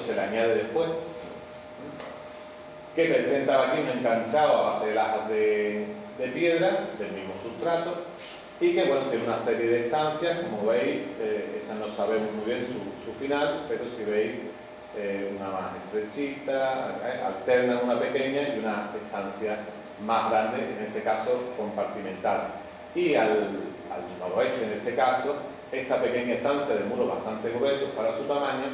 se le añade después, que presenta aquí un enganchado a base de lajas de piedra, del mismo sustrato, y que bueno, tiene una serie de estancias, como veis, esta no sabemos muy bien su final, pero si veis una más estrechita, alternan una pequeña y una estancia más grande, en este caso compartimentada. Y al noroeste, en este caso, esta pequeña estancia de muros bastante gruesos para su tamaño,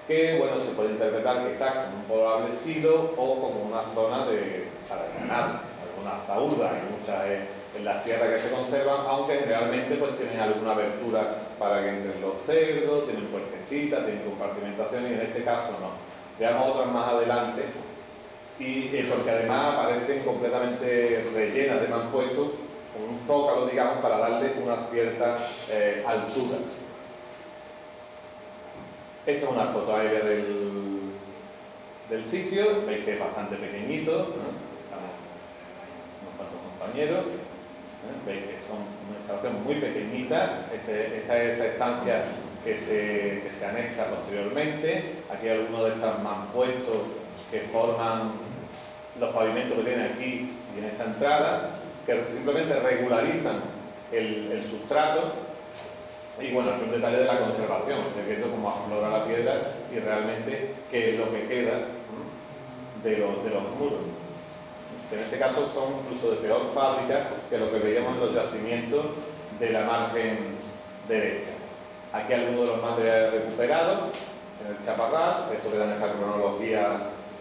que bueno, se puede interpretar que está como un poblado sido o como una zona para el ganado, algunas zaurdas, hay muchas en la sierra que se conservan, aunque generalmente pues tienen alguna abertura para que entren los cerdos, tienen puertecitas, tienen compartimentación, y en este caso no. Veamos otras más adelante, y porque además aparecen completamente rellenas de mampuestos, con un zócalo, digamos, para darle una cierta altura. Esta es una foto aérea del sitio, veis que es bastante pequeñito, ¿no? Estamos unos cuantos compañeros, veis que son una instalación muy pequeñita. Esta es esa estancia que se anexa posteriormente. Aquí hay algunos de estos mampuestos que forman los pavimentos que tienen aquí y en esta entrada, que simplemente regularizan el sustrato. Y bueno, aquí un detalle de la conservación, viendo cómo aflora la piedra y realmente qué es lo que queda de los muros. En este caso son incluso de peor fábrica que lo que veíamos en los yacimientos de la margen derecha. Aquí algunos de los materiales recuperados en el Chaparral, esto que dan esta cronología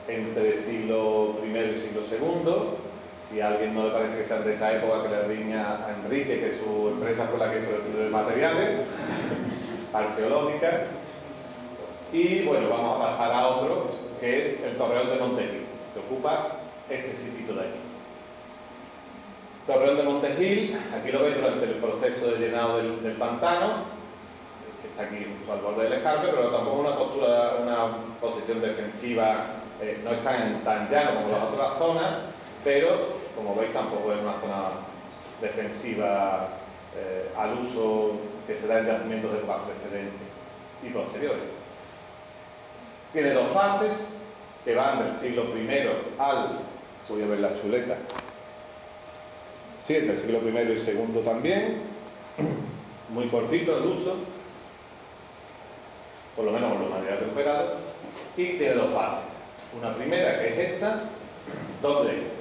entre siglo I y siglo II. Si a alguien no le parece que sean de esa época, que le riña a Enrique, que su empresa fue la que hizo el estudio de materiales arqueológicas. Y bueno, vamos a pasar a otro, que es el Torreón de Montegil, que ocupa este sitio de aquí. Torreón de Montegil, aquí lo veis durante el proceso de llenado del pantano, que está aquí justo al borde del escarpe, pero tampoco una posición defensiva, no es tan llano como las otras zonas, pero como veis tampoco es una zona defensiva al uso que se da en yacimientos de épocas precedentes y posteriores. Tiene dos fases que van del siglo I al, voy a ver la chuleta, sí, del siglo I y II también, muy cortito el uso, por lo menos con los materiales recuperados, y tiene dos fases. Una primera, que es esta, donde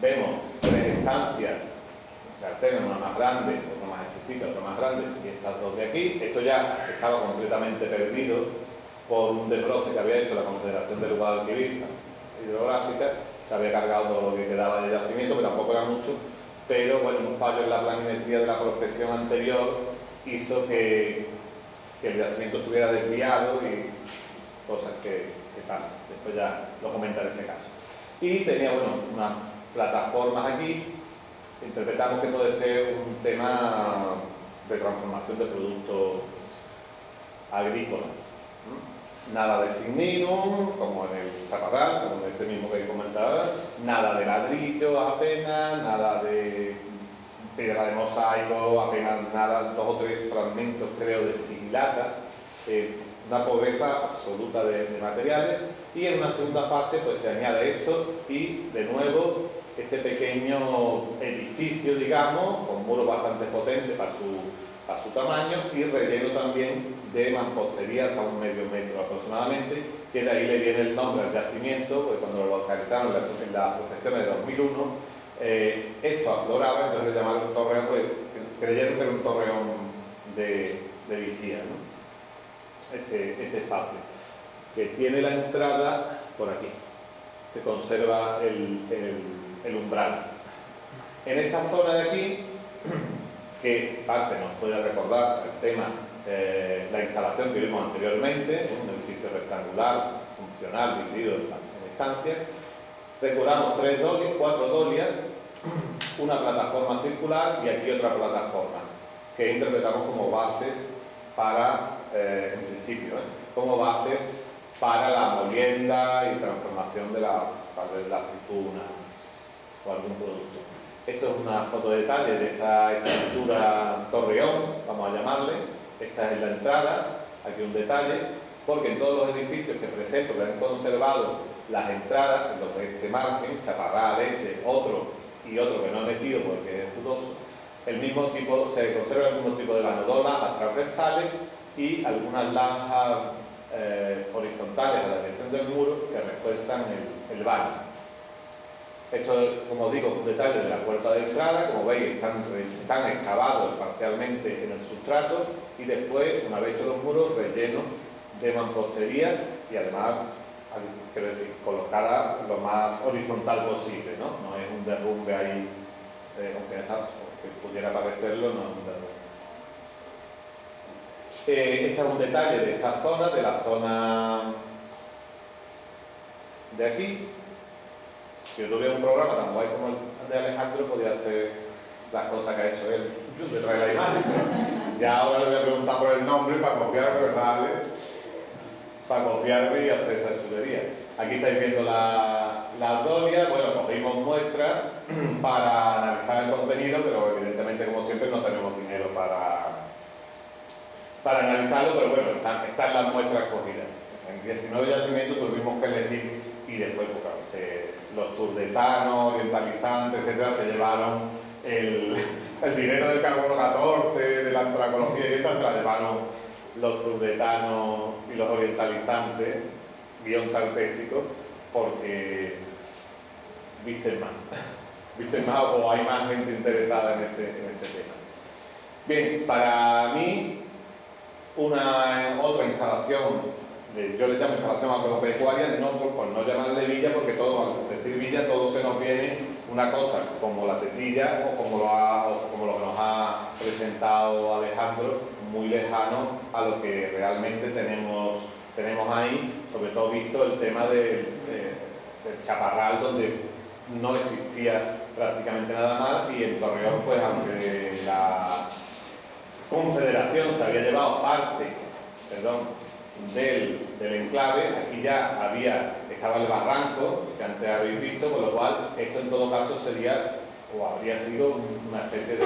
vemos tres estancias que alternan, una más grande, otra más estrechita, otra más grande, y estas dos de aquí. Esto ya estaba completamente perdido por un desbroce que había hecho la Confederación del Guadalquivir hidrográfica. Se había cargado todo lo que quedaba de yacimiento, que tampoco era mucho, pero bueno, un fallo en la planimetría de la prospección anterior hizo que el yacimiento estuviera desviado y cosas que pasan. Después ya lo comentaré ese caso. Y tenía, bueno, unas plataformas aquí. Interpretamos que puede ser un tema de transformación de productos agrícolas. Nada de signinum, como en el Chaparral, como en este mismo que comentaba, nada de ladrillo apenas, nada de piedra de mosaico, apenas nada, 2 o 3 fragmentos creo de silicata, una pobreza absoluta de materiales. Y en una segunda fase pues se añade esto y de nuevo este pequeño edificio, digamos, con muros bastante potentes para su tamaño y relleno también de mampostería hasta un medio metro aproximadamente, que de ahí le viene el nombre al yacimiento, porque cuando lo localizaron en las prospecciones de 2001, esto afloraba, entonces le llamaron torreón, pues creyeron que era un torreón de vigía, ¿no? Este espacio, que tiene la entrada por aquí, se conserva el umbral. En esta zona de aquí, que parte nos puede recordar el tema, la instalación que vimos anteriormente, un edificio rectangular, funcional, dividido en estancias, recordamos 4 dolias, una plataforma circular y aquí otra plataforma, que interpretamos como bases para, en principio, como bases para la molienda y transformación de la aceituna o algún producto. Esto es una foto de detalle de esa estructura torreón, vamos a llamarle. Esta es la entrada, aquí un detalle, porque en todos los edificios que presento, que han conservado las entradas, los de este margen, Chaparral, este, otro y otro que no he metido porque es dudoso, se conserva el mismo tipo de vano, dos lajas transversales y algunas lajas horizontales a la dirección del muro que refuerzan el vano. Esto es, como os digo, un detalle de la puerta de entrada. Como veis, están excavados parcialmente en el sustrato y después, una vez hechos los muros, rellenos de mampostería y además, quiero decir, colocada lo más horizontal posible, ¿no? No es un derrumbe ahí, aunque pudiera parecerlo, no es un derrumbe. Este es un detalle de esta zona, de la zona de aquí. Si yo tuviera un programa tan guay como el de Alejandro, podría hacer las cosas que ha hecho él, de traer la imagen. Ya ahora le voy a preguntar por el nombre para copiarme, ¿verdad, Ale? Para copiarme y hacer esa chulería. Aquí estáis viendo la dolia. Bueno, cogimos muestras para analizar el contenido, pero evidentemente, como siempre, no tenemos dinero para analizarlo, pero bueno, están las muestras cogidas. En 19 yacimientos tuvimos que elegir y después, pues, los turdetanos, orientalizantes, etcétera, se llevaron el dinero del carbono 14, de la antracología y esta, se la llevaron los turdetanos y los orientalizantes, guión tartésico, porque visten más o hay más gente interesada en ese tema. Bien, para mí, otra instalación, yo le llamo instalación agropecuaria, no por no llamarle villa, porque al decir villa todo se nos viene una cosa como la tetilla o como lo que nos ha presentado Alejandro, muy lejano a lo que realmente tenemos ahí, sobre todo visto el tema del Chaparral, donde no existía prácticamente nada más, y en Torreón, pues aunque la Confederación se había llevado parte, del enclave, aquí ya estaba el barranco que antes habéis visto, con lo cual esto en todo caso sería o habría sido una especie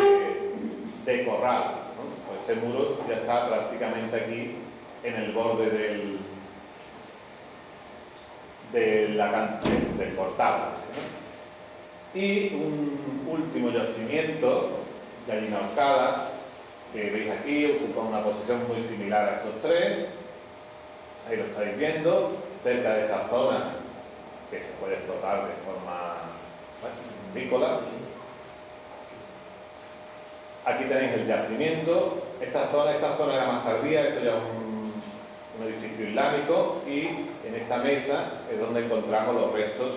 de corral, ¿no? Pues ese muro ya está prácticamente aquí en el borde del portal, ¿no? Y un último yacimiento, Gallina Horcada, que veis aquí, ocupa una posición muy similar a estos tres. Ahí lo estáis viendo, cerca de esta zona que se puede explotar de forma agrícola. Aquí tenéis el yacimiento. Esta zona era más tardía, esto ya es un edificio islámico, y en esta mesa es donde encontramos los restos,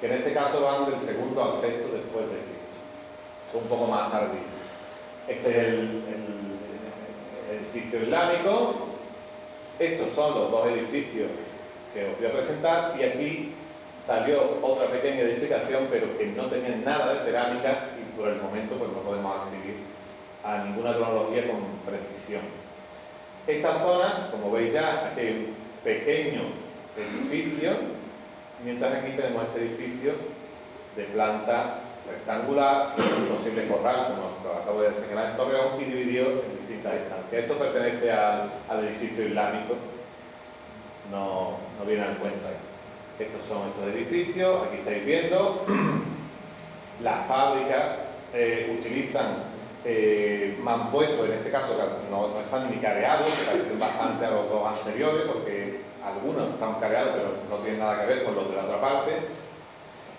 que en este caso van del segundo al sexto después de Cristo. Son un poco más tardíos. Este es el edificio islámico. Estos son los dos edificios que os voy a presentar, y aquí salió otra pequeña edificación, pero que no tenía nada de cerámica, y por el momento pues no podemos adscribir a ninguna cronología con precisión. Esta zona, como veis ya, aquí hay un pequeño edificio, mientras aquí tenemos este edificio de planta rectangular, un posible corral, como lo acabo de señalar en Torreón, y dividido en distintas instancias. Esto pertenece al edificio islámico, no viene al cuento ahí. Estos son estos edificios, aquí estáis viendo. Las fábricas utilizan mampuestos, en este caso no están ni careados, que parecen bastante a los dos anteriores, porque algunos están careados, pero no tienen nada que ver con los de la otra parte.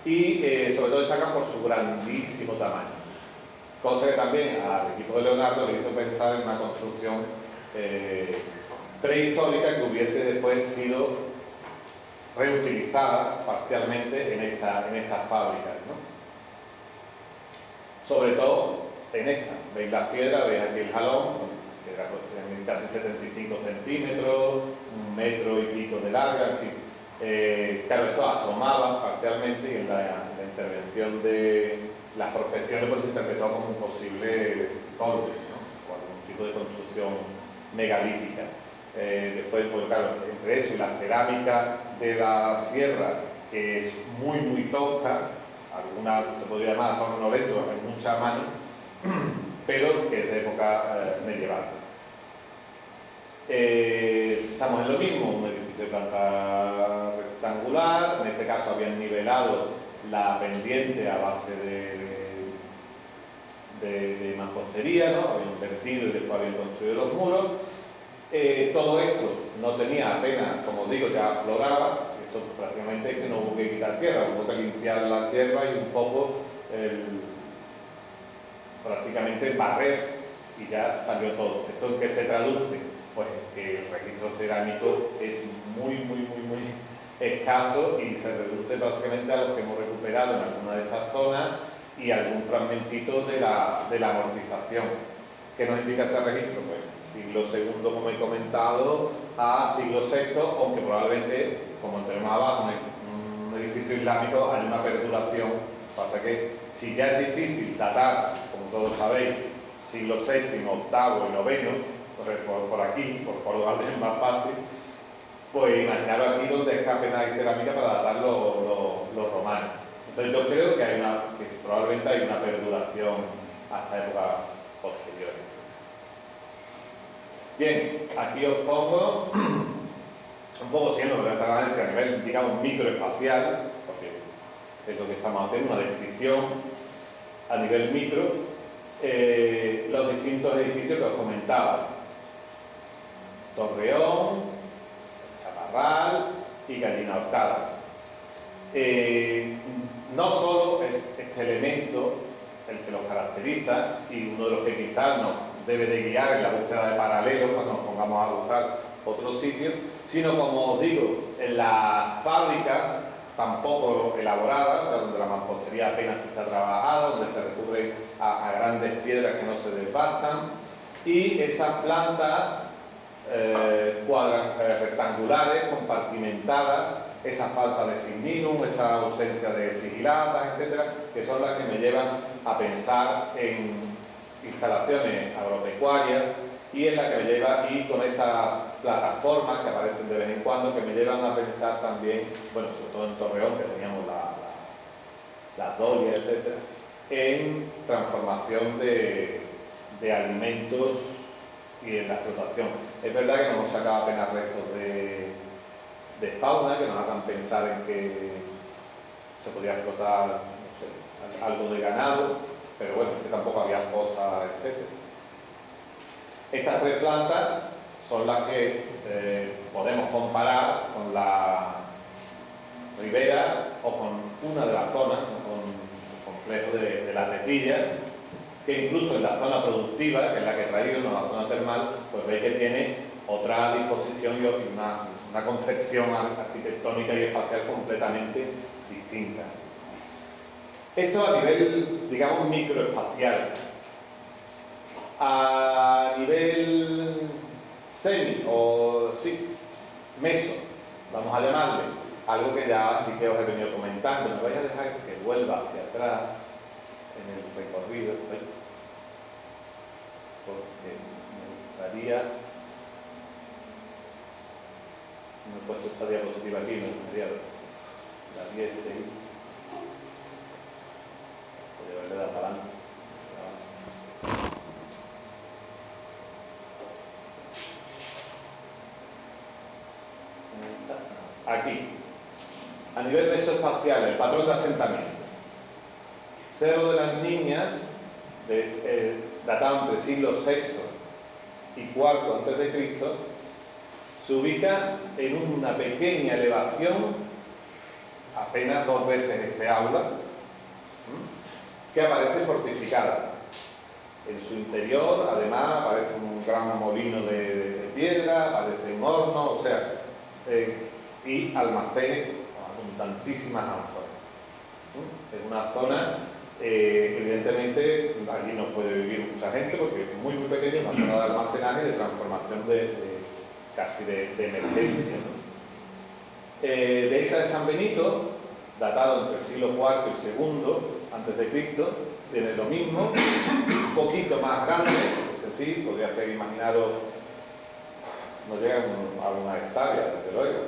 Y sobre todo destacan por su grandísimo tamaño, cosa que también al equipo de Leonardo le hizo pensar en una construcción prehistórica que hubiese después sido reutilizada parcialmente en estas fábricas, ¿no? Sobre todo en esta. Veis las piedras, veis aquí el jalón, que era casi 75 centímetros, 1 metro y pico de larga, en fin. Claro, esto asomaba parcialmente, y en la intervención de las prospecciones pues se interpretó como un posible torre, ¿no? O algún tipo de construcción megalítica. Después, pues claro, entre eso y la cerámica de la sierra, que es muy tosca, alguna se podría llamar tornolento, hay mucha mano, pero que es de época medieval. Estamos en lo mismo, un edificio de planta rectangular, en este caso habían nivelado la pendiente a base de mampostería, ¿no? Habían invertido y después habían construido los muros. Todo esto no tenía apenas, como digo, ya afloraba. Esto prácticamente es que no hubo que quitar tierra, hubo que limpiar la tierra y un poco prácticamente barrer y ya salió todo. ¿Esto en qué se traduce? Pues que el registro cerámico es muy escaso y se reduce básicamente a lo que hemos recuperado en alguna de estas zonas y algún fragmentito de la amortización. ¿Qué nos indica ese registro? Pues siglo II, como he comentado, a siglo VI, aunque probablemente, como tenemos abajo un edificio islámico, hay una perduración. Pasa que si ya es difícil datar, como todos sabéis, siglo VII, VIII y IX, por aquí, por lo tanto es más fácil, pues imaginaros aquí donde escapen hay cerámica para datar los romanos. Entonces yo creo que probablemente hay una perduración hasta épocas posteriores. Bien, aquí os pongo un poco siendo de esta análisis a nivel, digamos, microespacial, porque es lo que estamos haciendo, una descripción a nivel micro, los distintos edificios que os comentaba: Torreón, Chaparral y Gallina Horcada. No solo es este elemento el que los caracteriza y uno de los que quizás nos debe de guiar en la búsqueda de paralelos cuando nos pongamos a buscar otros sitios, sino, como os digo, en las fábricas tampoco elaboradas, o sea, donde la mampostería apenas está trabajada, donde se recurre a grandes piedras que no se desbastan, y esas plantas rectangulares, compartimentadas, esa falta de signinum, esa ausencia de sigilatas, etcétera, que son las que me llevan a pensar en instalaciones agropecuarias y en la que me lleva, y con esas plataformas que aparecen de vez en cuando, que me llevan a pensar también, bueno, sobre todo en Torreón, que teníamos las dolias, etcétera, en transformación de alimentos y en la explotación. Es verdad que no hemos sacado apenas restos de fauna que nos hagan pensar en que se podía explotar, no sé, algo de ganado, pero bueno, que tampoco había fosas, etc. Estas tres plantas son las que podemos comparar con la ribera o con una de las zonas, con el complejo de la Tetilla, que incluso en la zona productiva, que es la que he traído, no la zona termal, pues veis que tiene otra disposición y una concepción arquitectónica y espacial completamente distinta. Esto a nivel, digamos, microespacial. A nivel meso, vamos a llamarle, algo que ya sí que os he venido comentando. Me vais a dejar que vuelva hacia atrás en el recorrido, porque me gustaría, no he puesto esta diapositiva aquí, me gustaría la 10, 6, podría haberle dado para adelante. Aquí, a nivel mesoespacial, el patrón de asentamiento. Cerro de las Niñas, datado entre siglo VI y IV a.C., se ubica en una pequeña elevación, apenas 2 veces este aula, que aparece fortificada. En su interior, además, aparece un gran molino de piedra, aparece un horno, o sea, y almacenes con tantísimas ánforas. Es una zona, evidentemente, allí no puede vivir mucha gente porque es muy pequeña, una zona de almacenaje y de transformación casi de emergencia, ¿no? Dehesa de San Benito, datado entre el siglo IV y el II a.C., tiene lo mismo, un poquito más grande, es así, podría ser, imaginaros, no llegan a una hectárea, desde luego,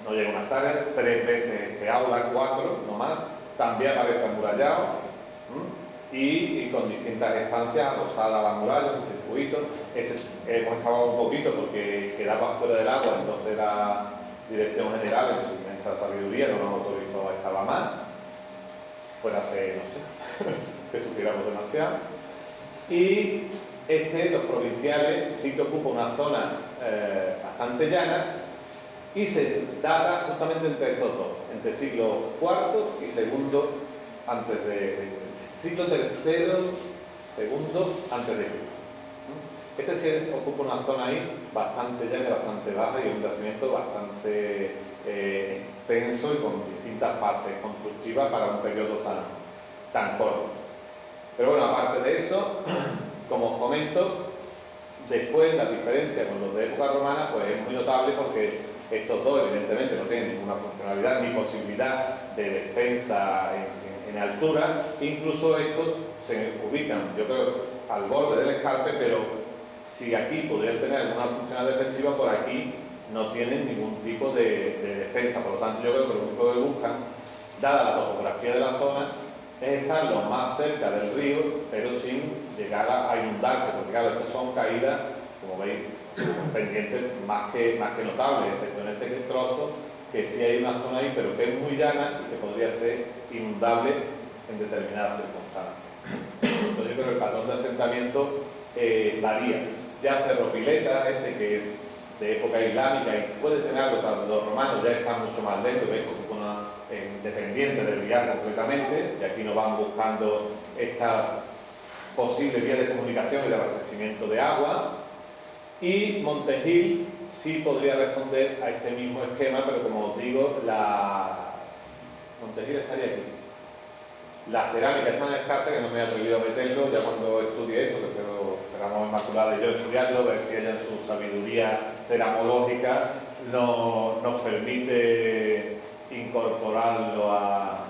no llega a una hectárea, 3 veces este aula, 4, no más, también aparece amurallado, y con distintas estancias adosadas a la muralla, un circuito. Hemos excavado un poquito porque quedaba fuera del agua, entonces la Dirección General, en su inmensa sabiduría, no nos autorizó a excavar más, fuérase, no sé, que supiéramos demasiado. Y los provinciales, sí que ocupa una zona bastante llana y se data justamente entre estos dos, entre el siglo IV y II antes siglo III, segundo antes de Cristo. Este sí ocupa una zona ahí bastante llana, bastante baja y un yacimiento bastante extenso y con distintas fases constructivas para un periodo tan corto. Pero bueno, aparte de eso, como os comento, después la diferencia con los de época romana pues es muy notable porque estos dos evidentemente no tienen ninguna funcionalidad ni posibilidad de defensa en altura, incluso estos se ubican, yo creo, al borde del escarpe, pero si aquí podrían tener alguna funcionalidad defensiva, por aquí no tienen ningún tipo de defensa. Por lo tanto, yo creo que lo único que buscan, dada la topografía de la zona, es estar lo más cerca del río, pero sin llegar a inundarse, porque claro, estas son caídas, como veis, pendientes más que notables, excepto en este trozo, que sí hay una zona ahí, pero que es muy llana y que podría ser inundable en determinadas circunstancias. Entonces yo creo que el patrón de asentamiento varía. Ya Cerro Pileta, que es de época islámica y puede tener algo, los romanos ya están mucho más lejos, veis, como una dependiente del Villar completamente, y aquí nos van buscando esta posible vía de comunicación y de abastecimiento de agua. Y Montegil sí podría responder a este mismo esquema, pero como os digo, Montegil estaría aquí. La cerámica es tan escasa que no me he atrevido a meterlo, ya cuando estudie esto, que esperamos Inmaculada y yo estudiarlo, ver si ella en su sabiduría ceramológica nos permite incorporarlo a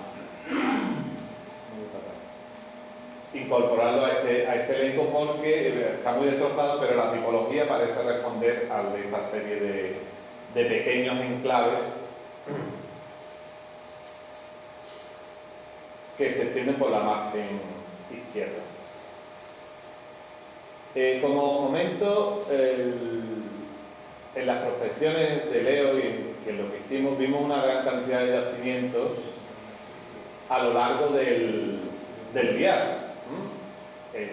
este elenco, porque está muy destrozado, pero la tipología parece responder al de esta serie de pequeños enclaves que se extienden por la margen izquierda. Como os comento, en las prospecciones de Leo y en lo que hicimos, vimos una gran cantidad de yacimientos a lo largo del Viar.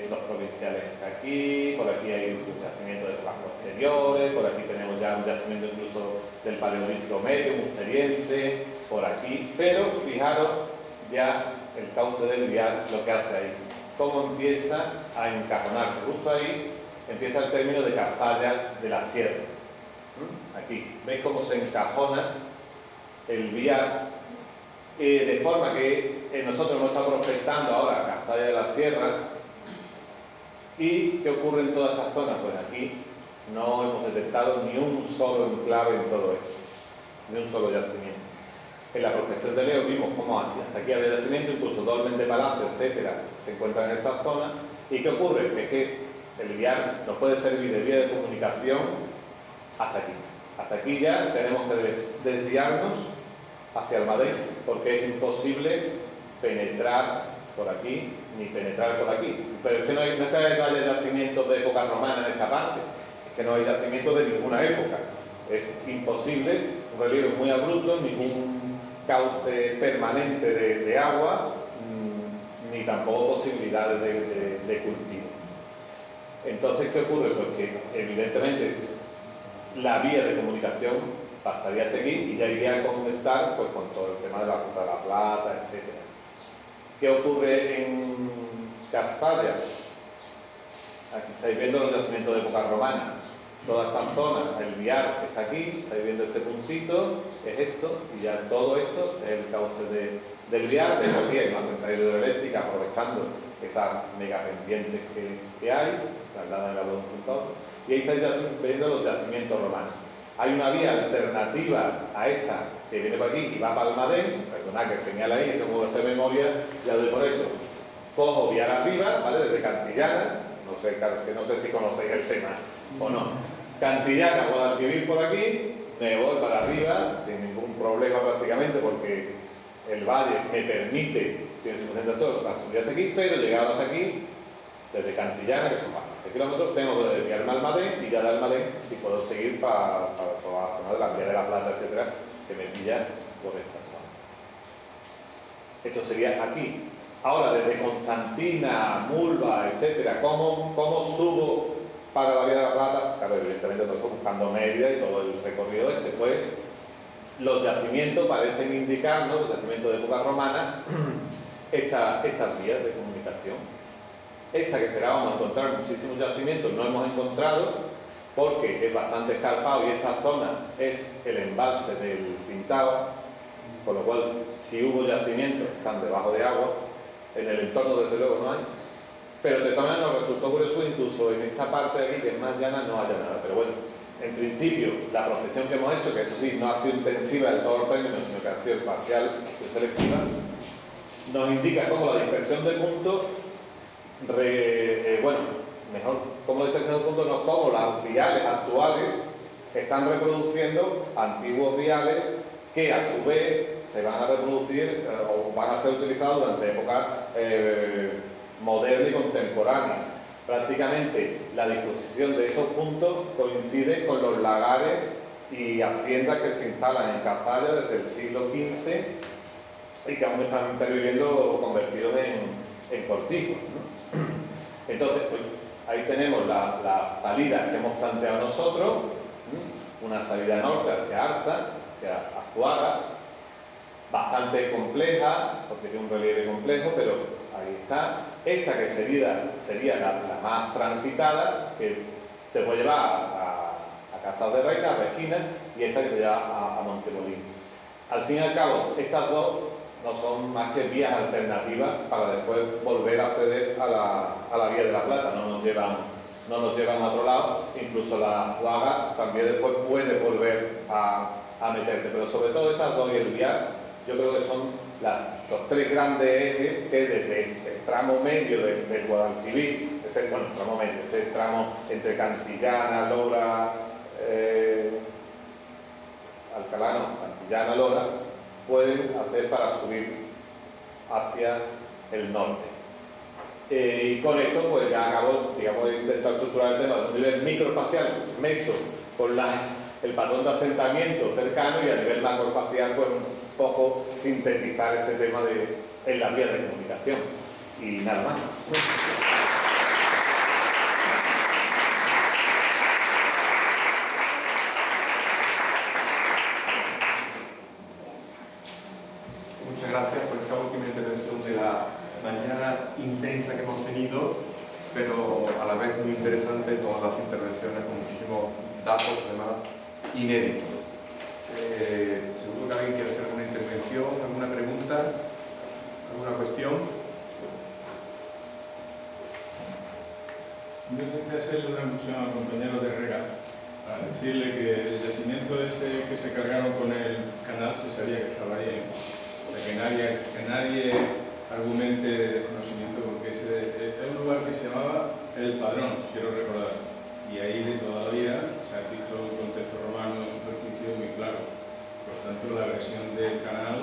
Los provinciales están aquí, por aquí hay un yacimiento de épocas posteriores, por aquí tenemos ya un yacimiento incluso del Paleolítico Medio, musteriense, por aquí, pero fijaros ya el cauce del Viar lo que hace ahí, cómo empieza a encajonarse. Justo ahí empieza el término de Cazalla de la Sierra. Aquí, ¿veis cómo se encajona el Viar? De forma que nosotros hemos estado prospectando ahora Cazalla de la Sierra. ¿Y qué ocurre en toda esta zona? Pues aquí no hemos detectado ni un solo enclave en todo esto, ni un solo yacimiento. En la prospección de Leo vimos cómo hasta aquí había yacimiento, incluso dolmen de palacio, etcétera, se encuentran en esta zona. ¿Y qué ocurre? Es que el Viar nos puede servir de vía de comunicación hasta aquí. Hasta aquí ya tenemos que desviarnos hacia Almadén, porque es imposible penetrar por aquí ni penetrar por aquí. Pero es que no es que no haya yacimientos de época romana en esta parte, es que no hay yacimientos de ninguna época. Es imposible, un relieve muy abrupto, ningún cauce permanente de agua, ni tampoco posibilidades de cultivo. Entonces, ¿qué ocurre? Pues que evidentemente la vía de comunicación pasaría hasta aquí y ya iría a conectar pues, con todo el tema de la Ruta de la Plata, etc. ¿Qué ocurre en Cazalla? Aquí estáis viendo los yacimientos de época romana. Toda esta zona, el Viar está aquí, estáis viendo este puntito, es esto, y ya todo esto es el cauce del Viar. De aquí hay una central hidroeléctrica aprovechando esas megapendientes que hay, trasladan el agua de un punto a otro. Y ahí estáis viendo los yacimientos romanos. Hay una vía alternativa a esta que viene por aquí y va para Almadén. Perdonad que señala ahí, que como de memoria, ya doy por hecho. Cojo Viar arriba, ¿vale? Desde Cantillana, no sé si conocéis el tema o no. Cantillana, Guadalquivir por aquí, me voy para arriba sin ningún problema prácticamente porque el valle me permite tiene suficiente suelo para subir hasta aquí, pero llegado hasta aquí, desde Cantillana, que son bastantes kilómetros, tengo que desviarme a Almadén y ya de Almadén si puedo seguir para toda la zona de la Vía de la Plata, etcétera, que me pilla por esta zona. Esto sería aquí. Ahora, desde Constantina, Mulva, etcétera, ¿cómo subo para la Vía de la Plata? Claro, evidentemente no estoy buscando Mérida y todo el recorrido este, pues los yacimientos parecen indicar, ¿no? Los yacimientos de época romana, estas vías de comunicación. Esta que esperábamos encontrar muchísimos yacimientos no hemos encontrado porque es bastante escarpado y esta zona es el embalse del Pintado, con lo cual si hubo yacimientos están debajo de agua, en el entorno desde luego no hay, pero de todas maneras nos resultó curioso incluso en esta parte de aquí que es más llana no haya nada, pero bueno, en principio la prospección que hemos hecho, que eso sí no ha sido intensiva del todo el término, sino que ha sido parcial, ha sido selectiva, nos indica cómo la dispersión de puntos como la dispersión de puntos, no como las viales actuales están reproduciendo antiguos viales que a su vez se van a reproducir o van a ser utilizados durante época moderna y contemporánea. Prácticamente la disposición de esos puntos coincide con los lagares y haciendas que se instalan en Cazalla desde el siglo XV y que aún están perviviendo o convertidos en cortijos, ¿no? Entonces, pues, ahí tenemos la salida que hemos planteado nosotros, una salida norte hacia Arza, hacia Azuaga, bastante compleja, porque tiene un relieve complejo, pero ahí está. Esta que sería la más transitada, que te puede llevar a Casas de Reina, a Regina, y esta que te lleva a Montemolín. Al fin y al cabo, estas dos no son más que vías alternativas para después volver a acceder a la Vía de la Plata, no nos llevan a otro lado, incluso la Azuaga también después puede volver a meterte, pero sobre todo estas dos y el vial, yo creo que son los tres grandes ejes que desde el tramo medio del Guadalquivir, ese tramo entre Cantillana, Lora, Alcalá, Cantillana, Lora, pueden hacer para subir hacia el norte. Y con esto pues ya acabo, digamos, de intentar estructurar el tema de un nivel microespacial, meso, con el patrón de asentamiento cercano, y a nivel macroespacial pues un poco sintetizar este tema en la vía de comunicación. Y nada más. Muchas gracias por esta última intervención de la mañana intensa que hemos tenido, pero a la vez muy interesante todas las intervenciones con muchísimos datos, además inéditos. Seguro que alguien quiere hacer alguna intervención, alguna pregunta, alguna cuestión. Yo intenté hacerle una alusión al compañero de Rega, a decirle que el yacimiento ese que se cargaron con el canal se sabía que estaba ahí, o sea, que nadie argumente de desconocimiento, porque es un lugar que se llamaba El Padrón, quiero recordar, y ahí de toda la vida se ha visto un contexto romano de superficie muy claro. Por tanto, la agresión del canal